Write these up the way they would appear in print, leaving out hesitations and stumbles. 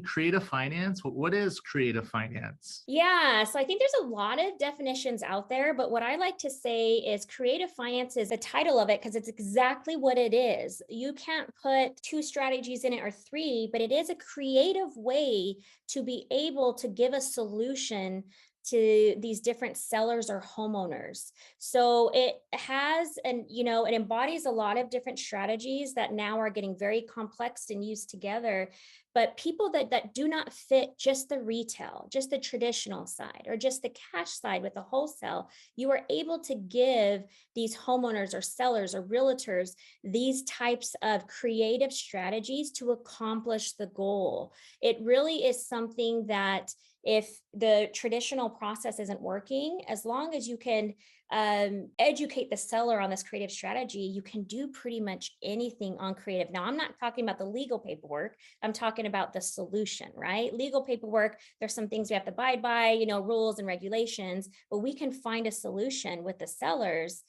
creative finance? What is creative finance? Yeah, so I think there's a lot of definitions out there, but what I like to say is creative finance is the title of it because it's exactly what it is. You can't put two strategies in it or three, but it is a creative way to be able to give a solution to these different sellers or homeowners. So it has and it embodies a lot of different strategies that now are getting very complex and used together, but people that do not fit just the retail, just the traditional side, or just the cash side with the wholesale, you are able to give these homeowners or sellers or realtors these types of creative strategies to accomplish the goal. It really is something that if the traditional process isn't working, as long as you can educate the seller on this creative strategy, you can do pretty much anything on creative. Now, I'm not talking about the legal paperwork. I'm talking about the solution, right? Legal paperwork, there's some things we have to abide by, rules and regulations, but we can find a solution with the sellers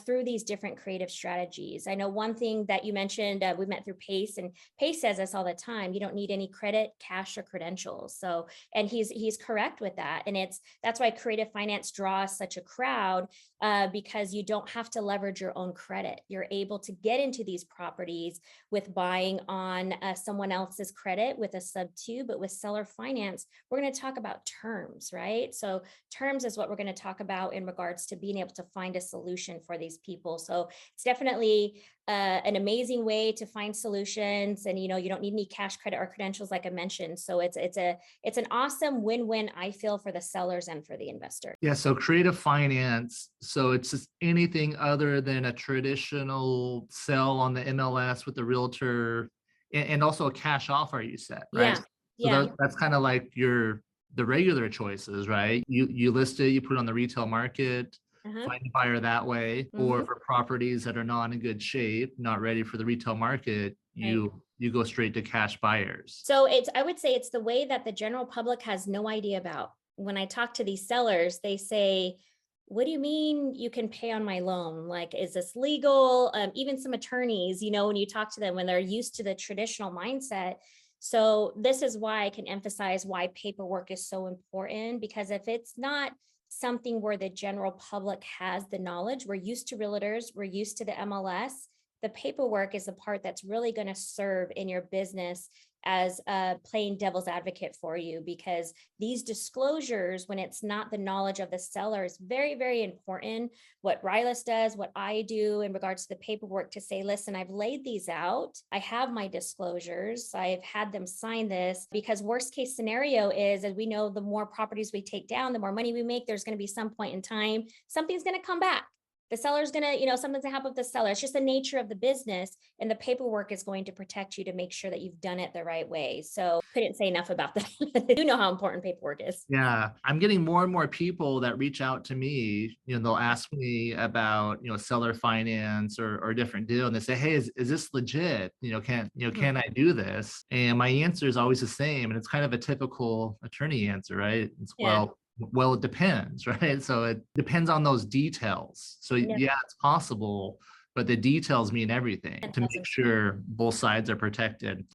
through these different creative strategies. I know one thing that you mentioned, we met through Pace, and Pace says this all the time: you don't need any credit, cash, or credentials. So, and he's correct with that, and that's why creative finance draws such a crowd, because you don't have to leverage your own credit. You're able to get into these properties with buying on someone else's credit with a sub two, but with seller finance, we're going to talk about terms, right? So terms is what we're going to talk about in regards to being able to find a solution for these people. So it's definitely an amazing way to find solutions, and you don't need any cash, credit, or credentials, like I mentioned. So it's an awesome win-win, I feel, for the sellers and for the investor. Yeah, so creative finance. So it's just anything other than a traditional sell on the MLS with the realtor and also a cash offer, you said, right? Yeah, So yeah. that's kind of like the regular choices, right? You list it, you put it on the retail market, Uh-huh. find a buyer that way, or Hmm. for properties that are not in good shape, not ready for the retail market, Right. you go straight to cash buyers. So I would say it's the way that the general public has no idea about. When I talk to these sellers, they say, "What do you mean you can pay on my loan? Like, is this legal?" Even some attorneys, when you talk to them, when they're used to the traditional mindset. So this is why I can emphasize why paperwork is so important, because if it's not something where the general public has the knowledge, we're used to realtors, we're used to the MLS. The paperwork is the part that's really going to serve in your business as a plain devil's advocate for you, because these disclosures, when it's not the knowledge of the seller, is very, very important. What Rylas does, what I do in regards to the paperwork, to say, listen, I've laid these out, I have my disclosures, I've had them sign this, because worst case scenario is, as we know, the more properties we take down, the more money we make, there's going to be some point in time something's going to come back. The seller's going to, something's going to happen with the seller. It's just the nature of the business, and the paperwork is going to protect you to make sure that you've done it the right way. So couldn't say enough about that. You know how important paperwork is. Yeah, I'm getting more and more people that reach out to me. They'll ask me about, seller finance or a different deal. And they say, hey, is this legit? Mhm. Can I do this? And my answer is always the same. And it's kind of a typical attorney answer, right? It's Yeah. well, it depends, right? So it depends on those details. So Yeah. yeah, it's possible, but the details mean everything It to doesn't. make sure both sides are protected.